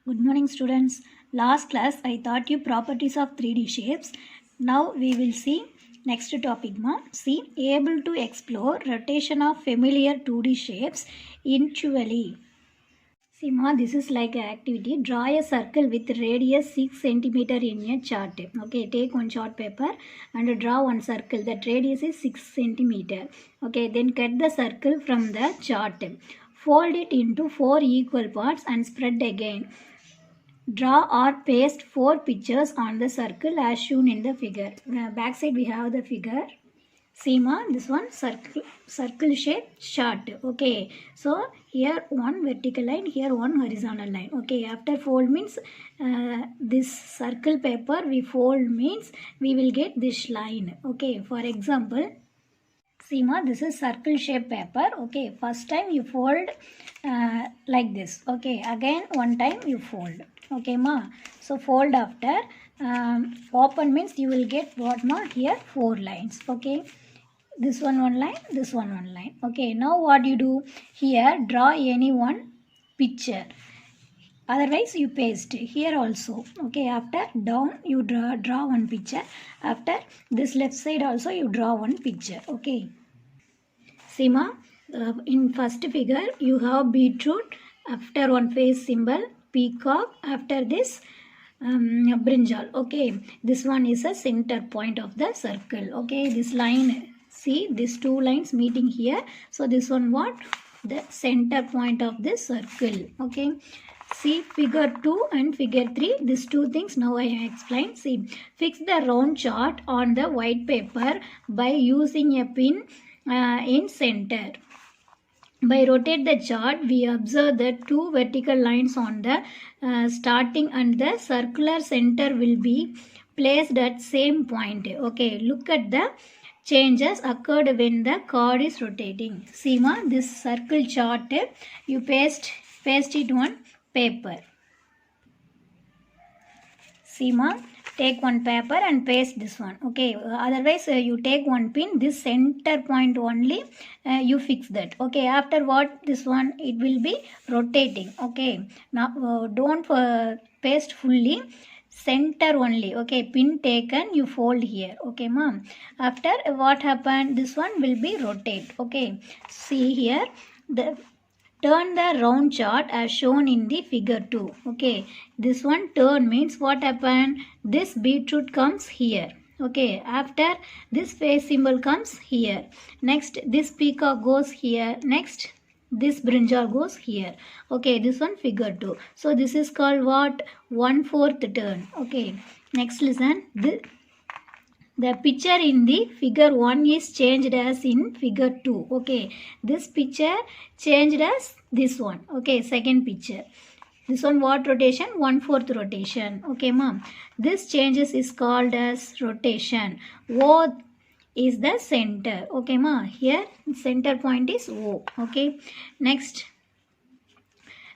Good morning, students. Last class I taught you properties of 3D shapes. Now we will see next topic. See, able to explore rotation of familiar 2D shapes intuitively. See, this is like an activity. Draw a circle with radius 6 centimeter in a chart. Okay, take one chart paper and draw one circle. That radius is 6 centimeter. Okay, then cut the circle from the chart. Fold it into 4 equal parts and spread again. Draw or paste 4 pictures on the circle as shown in the figure. Back side we have the figure. See this one circle shape chart. Okay, so here one vertical line, here one horizontal line. Okay, after fold means this circle paper we fold means we will get this line. Okay, for example, see this is circle shape paper. Okay, first time you fold like this. Okay, again one time you fold. Okay so fold after open means you will get what here 4 lines. Okay, this one line, this one line. Okay, now what you do here, draw any one picture, otherwise you paste here also. Okay, after down you draw one picture, after this left side also you draw one picture. Okay, see in first figure you have beetroot, after one face symbol peacock, after this brinjal. Okay, this one is a center point of the circle. Okay, this line, see these 2 lines meeting here, so this one what the center point of this circle. Okay, see figure 2 and figure 3, these 2 things now I explain. See, fix the round chart on the white paper by using a pin in center. By rotate the chart, we observe that 2 vertical lines on the starting and the circular center will be placed at same point. Okay, look at the changes occurred when the card is rotating. See this circle chart, you paste it on paper. See take one paper and paste this one. Okay, otherwise you take one pin, this center point only you fix that. Okay, after what this one it will be rotating. Okay, now don't paste fully, center only. Okay, pin taken, you fold here. Okay after what happened, this one will be rotate. Okay, see here, the turn the round chart as shown in the figure 2. Okay, this one turn means what happened? This beetroot comes here. Okay, after this face symbol comes here. Next, this peacock goes here. Next, this brinjal goes here. Okay, this one figure 2. So this is called what? 1/4 turn. Okay, next listen. The picture in the figure 1 is changed as in figure 2. Okay, this picture changed as this one. Okay, second picture. This one what rotation? 1/4 rotation. Okay this changes is called as rotation. O is the center. Okay here center point is O. Okay, next,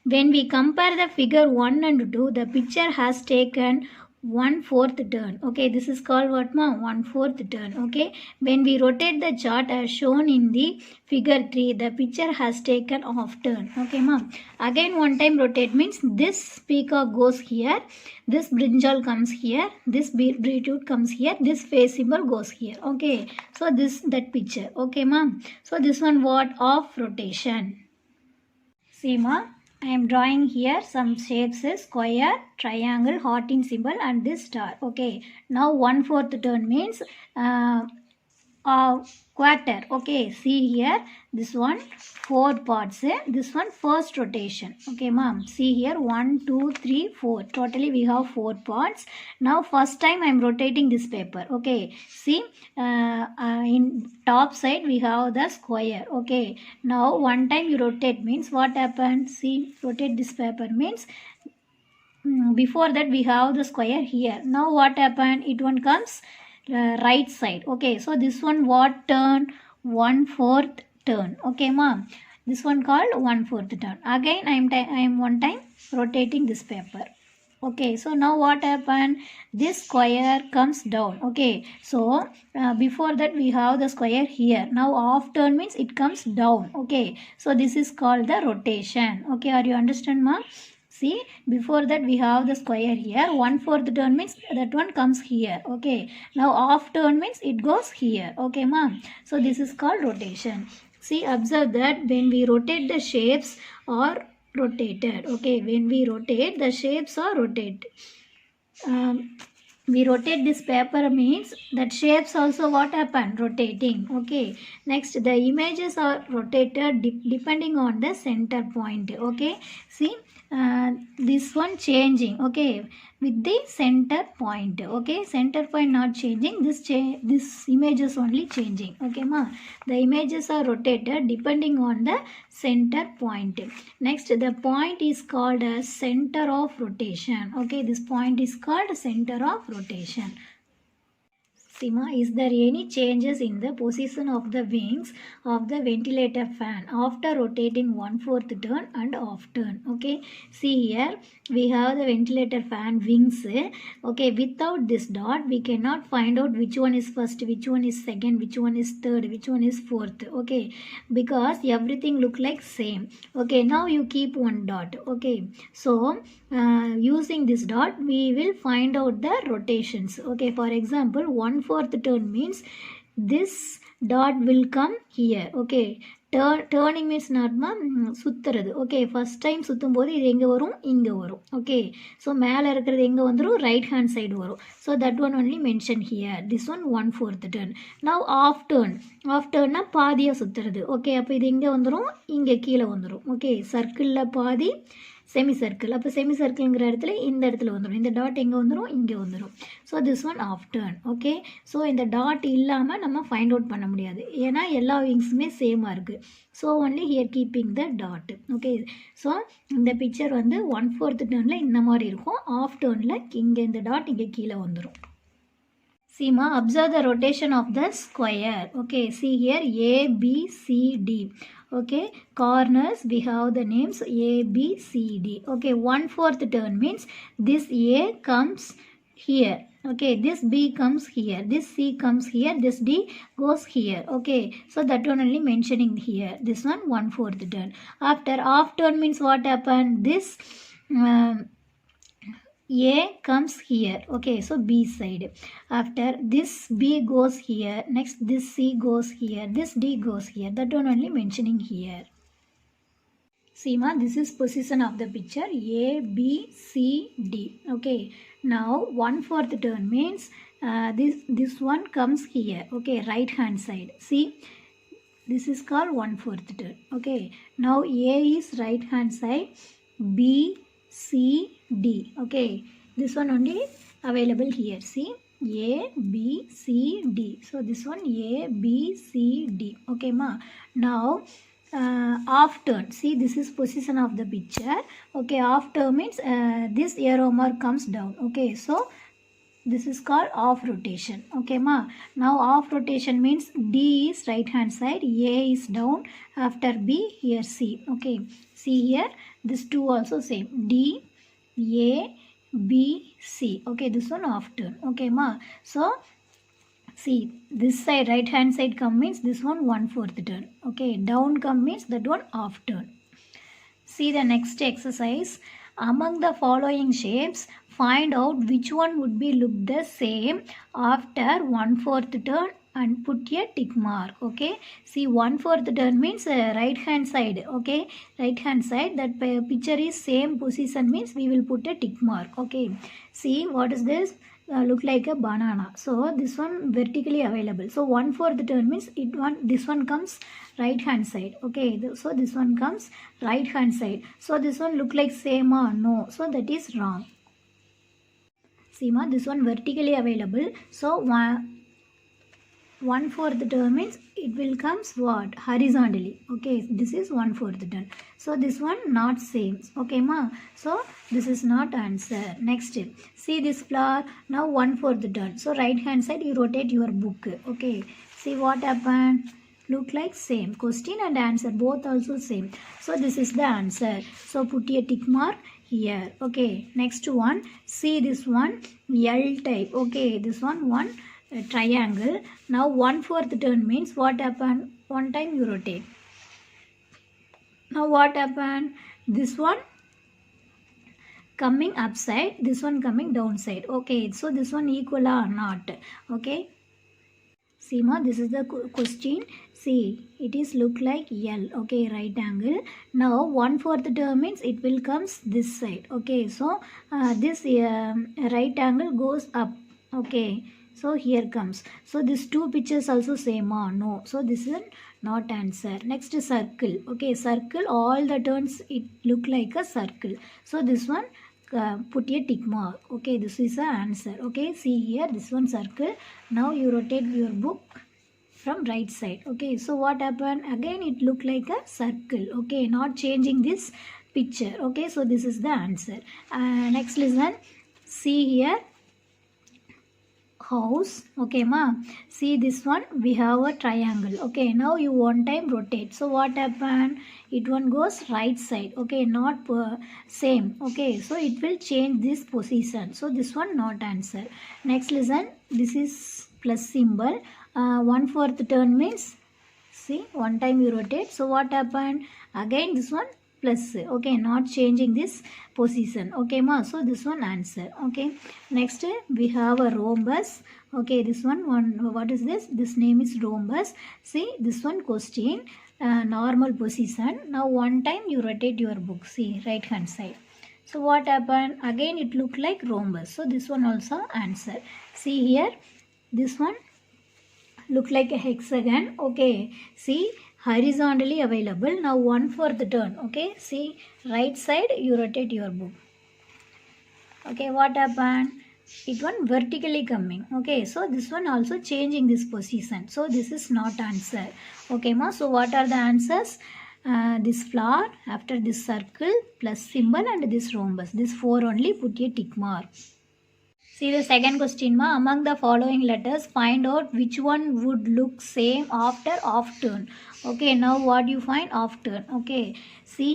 when we compare the figure 1 and 2, the picture has taken 1/4 turn. Okay, this is called what 1/4 turn. Okay, when we rotate the chart as shown in the figure 3, the picture has taken half turn. Okay again one time rotate means this peacock goes here, this brinjal comes here, this beetroot comes here, this face symbol goes here. Okay, so this that picture. Okay so this one what of rotation. See I am drawing here some shapes, square, triangle, heart in symbol and this star. Okay, now 1/4 turn means quarter. Okay, see here, this one 4 parts, this one first rotation. Okay see here 1 2 3 4, totally we have 4 parts. Now first time I am rotating this paper. Okay, see in top side we have the square. Okay, now one time you rotate means what happens? See, rotate this paper means before that we have the square here. Now what happened? It one comes right side. Okay, so this one what turn? 1/4 turn. Okay this one called 1/4 turn. Again I am one time rotating this paper. Okay, so now what happened? This square comes down. Okay, so before that we have the square here. Now half turn means it comes down. Okay, so this is called the rotation. Okay, are you understand See, before that we have the square here. 1/4 turn means that one comes here. Okay. Now half turn means it goes here. Okay, ma'am. So this is called rotation. See, observe that when we rotate, the shapes are rotated. Okay, when we rotate, the shapes are rotated. We rotate this paper means that shapes also what happen? Rotating. Okay. Next, the images are rotated depending on the center point. Okay. See, this one changing. Okay, with the center point. Okay, center point not changing. This image is only changing. Okay, ma. The images are rotated depending on the center point. Next, the point is called as center of rotation. Okay, this point is called center of rotation. Sima, is there any changes in the position of the wings of the ventilator fan after rotating 1/4 turn and half turn? Okay, see here we have the ventilator fan wings. Okay, without this dot we cannot find out which one is first, which one is second, which one is third, which one is fourth. Okay, because everything look like same. Okay, now you keep one dot. Okay, so using this dot we will find out the rotations. Okay, for example, 1/4 turn means this dot will come here. Okay, turning means not ma சுத்துறது. Okay, first time சுத்தும் போது இது எங்க வரும்? இங்க வரும். Okay, so மேல இருக்கிறது எங்க வந்துரும்? right hand side வரும். So that one only mention here. This one 1/4 turn. Now half turn. Half turn னா பாதியா சுத்துறது. Okay, அப்ப இது எங்க வந்துரும்? இங்க கீழ வந்துரும். Okay, சர்க்கிள்ல பாதி செமி சர்க்கிள். அப்போ செமி சர்க்கிள்ங்கிற இடத்துல இந்த இடத்துல வந்துடும். இந்த டாட் எங்கே வந்துடும்? இங்கே வந்துடும். So this one off turn. Okay, so இந்த டாட் இல்லாமல் நம்ம ஃபைண்ட் அவுட் பண்ண முடியாது. ஏன்னா எல்லா விங்ஸுமே சேமாக இருக்குது. So only here keeping the dot. Okay, so இந்த பிக்சர் வந்து 1/4 டர்னில் இந்த மாதிரி இருக்கும். ஆஃப் டர்னில் இங்கே இந்த டாட் இங்கே கீழே வந்துடும். Seema, observe the rotation of the square. Okay, see here A, B, C, D. Okay, corners we have the names A, B, C, D. Okay, 1/4 turn means this A comes here. Okay, this B comes here, this C comes here, this D goes here. Okay, so that one only mentioning here. This one 1/4 turn. After half turn means what happened? This A comes here. Okay, so B side. After this B goes here. Next this C goes here. This D goes here. That one only mentioning here. Seema, this is position of the picture A, B, C, D. Okay, now 1/4 turn means this one comes here. Okay, right hand side. See, this is called 1/4 turn. Okay, now A is right hand side. B, C, D. Okay, this one only available here. See, A, B, C, D. So this one A, B, C, D. Okay, ma. Now half turn. See, this is position of the picture. Okay, half turn means this arrow mark comes down. Okay, so this is called half rotation. Okay, ma. Now half rotation means D is right hand side, A is down, after B here C. Okay, see here this two also same. D, A, B, C. Okay, this one half turn. Okay, ma. So see, this side right hand side come means this one 1/4 turn. Okay, down come means that one half turn. See the next exercise. Among the following shapes, find out which one would be look the same after 1/4 turn and put a tick mark. Okay, see 1/4 turn means right hand side. Okay, right hand side, that picture is same position means we will put a tick mark. Okay, see what is this? Look like a banana. So this one vertically available. So 1/4 turn means this one comes right hand side. Okay, so this one comes right hand side. So this one look like same or no? So that is wrong. See ma, this one vertically available. So 1/4 turn means it will comes what? Horizontally. Okay, this is 1/4 turn. So this one not same. Okay ma, so this is not answer. Next, see this flower. Now 1/4 turn. So right hand side you rotate your book. Okay, see what happened? Look like same. Question and answer both also same. So this is the answer. So put a tick mark here. Okay, next one. See this one L type. Okay, this one triangle. Now 1/4 turn means what happened? One time you rotate. Now what happened? This one coming upside, this one coming downside. Okay, so this one equal or not? Okay, see ma, this is the question. See, it is look like L. Okay, right angle. Now 1/4 term means it will comes this side. Okay, so this right angle goes up. Okay, so here comes. So these two pictures also same or no? So this is not answer. Next circle. Okay, circle, all the turns it look like a circle. So this one put a tick mark. Okay, this is the answer. Okay, see here, this one circle. Now you rotate your book from right side. Okay, so what happened? Again it look like a circle. Okay, not changing this picture. Okay, so this is the answer. Next listen. See here, house. Okay ma, see this one, we have a triangle. Okay, now you one time rotate. So what happened? It one goes right side. Okay, not same. Okay, so it will change this position. So this one not answer. Next listen, this is plus symbol. 1/4 turn means, see, one time you rotate. So what happened? Again this one plus. Okay, not changing this position. Okay ma, so this one answer. Okay, next we have a rhombus. Okay, this one, what is this? This name is rhombus. See, this one question, normal position. Now one time you rotate your book. See, right hand side. So what happened? Again it look like rhombus. So this one also answer. See here, this one look like a hexagon. Okay, see, horizontally available. Now 1/4 turn. Okay, see, right side you rotate your book. Okay, what happened? It one vertically coming. Okay, so this one also changing this position. So this is not answer. Okay ma, so what are the answers? This flower, after this circle, plus symbol, and this rhombus. This 4 only, put a tick mark. See the second question ma, among the following letters find out which one would look same after off turn. Okay, now what you find? Off turn. Okay, see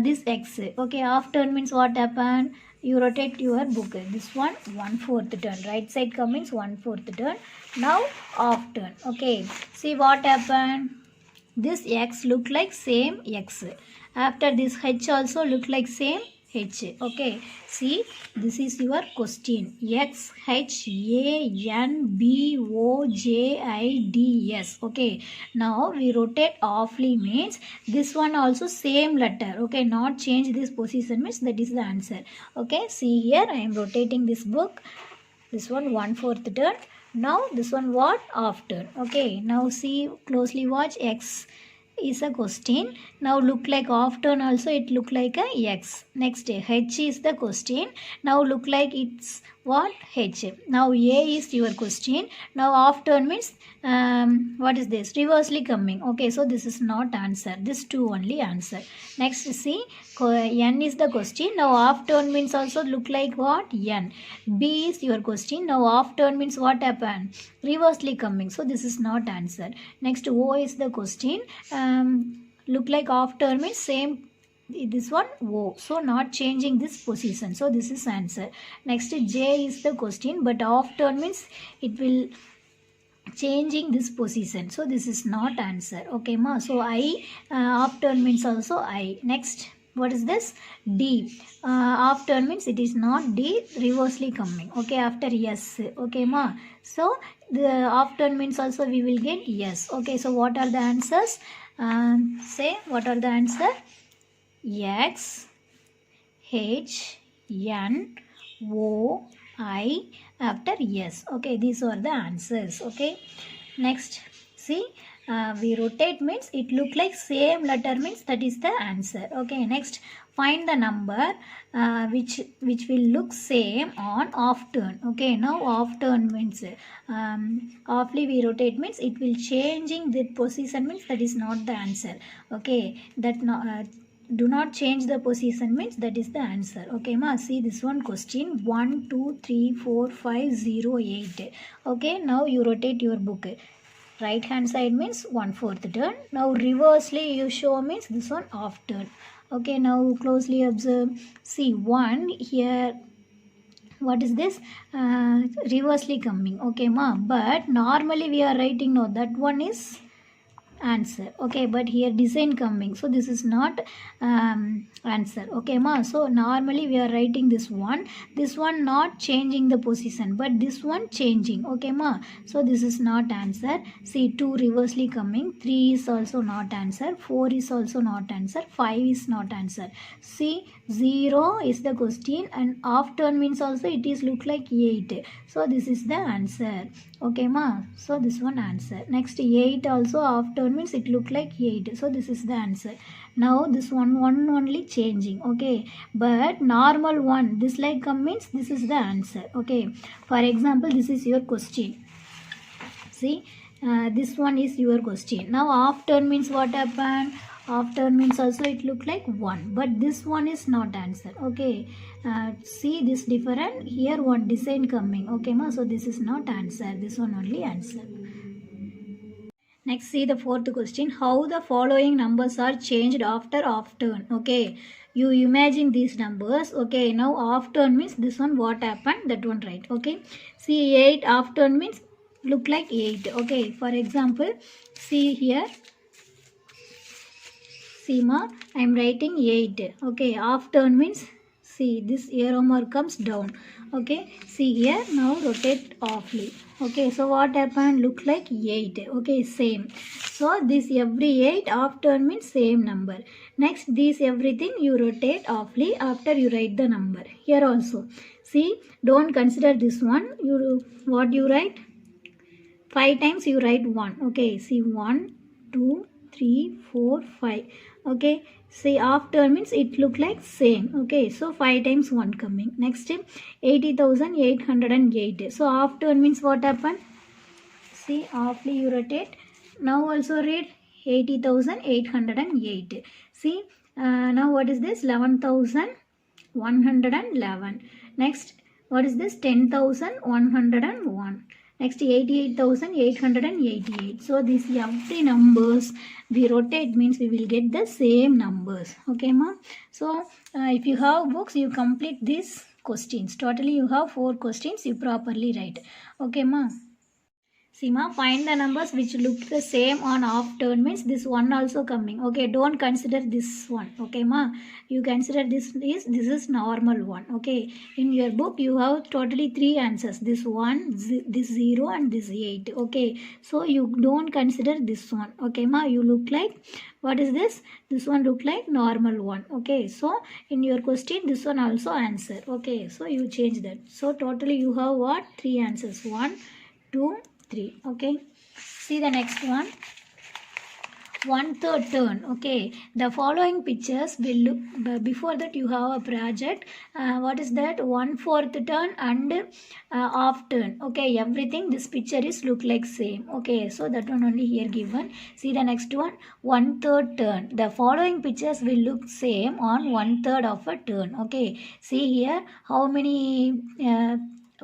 this X. Okay, off turn means what happened? You rotate your book. This one 1/4 turn. Right side comes 1/4 turn. Now off turn. Okay, see what happened? This X look like same X. After this H also look like same H. Okay, see, this is your question. X, H, A, N, B, O, J, I, D, S. Okay, now we rotate offly means this one also same letter. Okay, not change this position means that is the answer. Okay, see here, I am rotating this book. This one 1/4 turn. Now this one what? Off turn. Okay, now see, closely watch. X is a question. Now look like off turn also, it look like a X. Next H is the question. Now look like it's what? H. Now A is your question. Now off turn means what is this? Reversely coming. Okay, so this is not answer. This two only answer. Next see, N is the question. Now off turn means also look like what? N. B is your question. Now off turn means what happened? Reversely coming. So this is not answer. Next O is the question. Look like off turn means same, this one O, so not changing this position, so this is answer. Next J is the question, but off turn means it will changing this position, so this is not answer. Okay ma, so I, off turn means also I. Next, what is this? D. Off turn means it is not D, reversely coming. Okay, after yes. Okay ma, so the off turn means also we will get yes. Okay, so what are the answers? Say what are the answer? X, H, N, O, I, after yes. Okay, these are the answers. Okay, next see, we rotate means it look like same letter means that is the answer. Okay, next find the number which will look same on off turn. Okay, now off turn means offly we rotate means it will changing the position means that is not the answer. Okay, that do not change the position means that is the answer. Okay ma, see this one question 1 2 3 4 5 0 8. Okay, now you rotate your book. Right hand side means 1/4 turn. Now reversely you show means this one off turn. Okay, now closely observe. See 1 here, what is this? Reversely coming. Okay ma, but normally we are writing no, that one is answer. Okay, but here design coming, so this is not answer. Okay ma, so normally we are writing this one not changing the position, but this one changing. Okay ma, so this is not answer. See, 2 reversely coming, 3 is also not answer, 4 is also not answer, 5 is not answer. See, 0 is the question, and half turn means also it is look like 8, so this is the answer. Okay ma, so this one answer. Next 8 also after means it look like 8, so this is the answer. Now this one only changing. Okay, but normal one this like come means this is the answer. Okay, for example, this is your question. See, this one is your question. Now after means what happened, after means also it look like 1, but this one is not answer. Okay, see this different, here one design coming. Okay ma, so this is not answer, this one only answer. Next, see the fourth question. How the following numbers are changed after half turn? Okay, you imagine these numbers. Okay, now half turn means this one what happened, that one right. Okay, see 8 half turn means look like 8. Okay, for example, see here, see ma, I am writing 8. Okay, half turn means, see this arrow mark comes down. Okay, see here, now rotate offly. Okay, so what happened, look like 8. Okay, same. So this every 8 half turn means same number. Next, this everything you rotate offly after you write the number. Here also, see, don't consider this one. You what you write, 5 times you write 1. Okay, see 1 2 3 4 5. Okay, see after means it look like same. Okay, so 5 times 1 coming. Next 80,808. So after means what happened, see halfly you rotate. Now also read 80,808. See, now what is this, 11,111. Next, what is this, 10,101. Next 88,888. So these every numbers we rotate means we will get the same numbers. Okay ma, so if you have books, you complete these questions. Totally you have 4 questions, you properly write. Okay ma. See ma, find the numbers which look the same on half turn means this one also coming. Okay, don't consider this one. Okay ma, you consider this is normal one. Okay, in your book you have totally 3 answers, this one, this 0 and this 8. Okay, so you don't consider this one. Okay ma, you look like, what is this, this one look like normal one. Okay, so in your question this one also answer. Okay, so you change that. So totally you have what, 3 answers, 1 2 3. Okay, see the next one, 1/3 turn. Okay, the following pictures will look, before that you have a project. What is that, 1/4 turn and half turn. Okay, everything this picture is look like same. Okay, so that one only here given. See the next one, 1/3 turn. The following pictures will look same on 1/3 of a turn. Okay, see here how many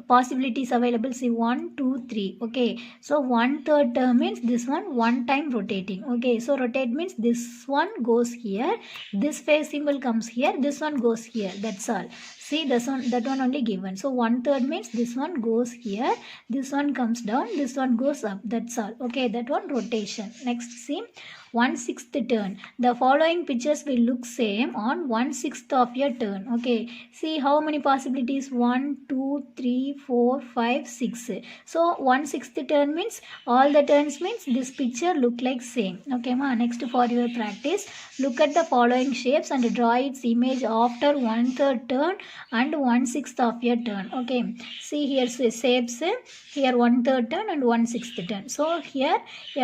possibilities available. See 1 2 3. Okay, so 1/3 term means this one time rotating. Okay, so rotate means this one goes here, this face symbol comes here, this one goes here, that's all. See this one, that one only given. So 1/3 means this one goes here, this one comes down, this one goes up, that's all. Okay, that one rotation. Next, see 1/6 turn. The following pictures will look same on 1/6 of your turn. Okay, see how many possibilities, 1 2 3 4 5 6. So 1/6 turn means all the turns means this picture look like same. Okay ma, next for your practice, look at the following shapes and draw its image after 1/3 turn and 1/6 of your turn. Okay, see here shapes, here 1/3 turn and 1/6 turn. So here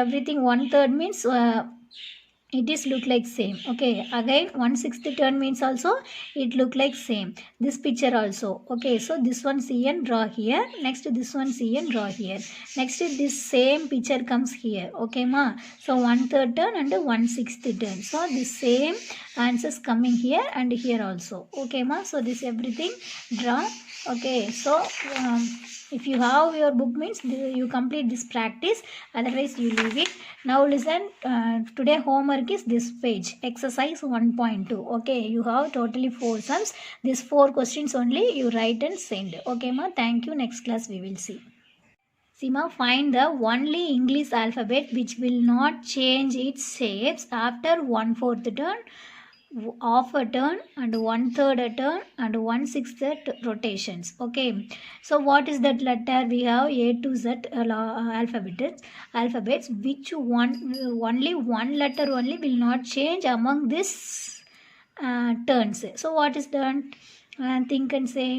everything 1/3 means it is look like same. Okay, again 1/6 turn means also it look like same, this picture also. Okay, so this one see and draw here, next this one see and draw here, next this same picture comes here. Okay ma, so 1/3 turn and 1/6 turn, so the same answers coming here and here also. Okay ma, so this everything draw. Okay, so if you have your book means you complete this practice, otherwise you leave it. Now listen, today homework is this page, exercise 1.2. Okay, you have totally 4 sums, these 4 questions only you write and send. Okay ma, thank you. Next class we will see. Sima, find the only English alphabet which will not change its shapes after 1/4 turn, half a turn, and 1/3 a turn, and 1/6 rotations. Okay, so what is that letter? We have A to Z alphabets which one only one letter only will not change among this turns. So what is done? Think and say.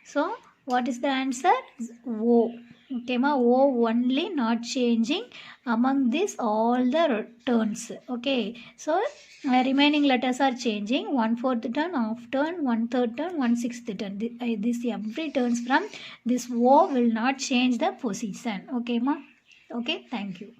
So what is the answer? O. Okay, ma, O only not changing among this all the turns. Okay, so remaining letters are changing. 1/4 turn, half turn, 1/3 turn, 1/6 turn. This every turns from this O will not change the position. Okay, ma. Okay, thank you.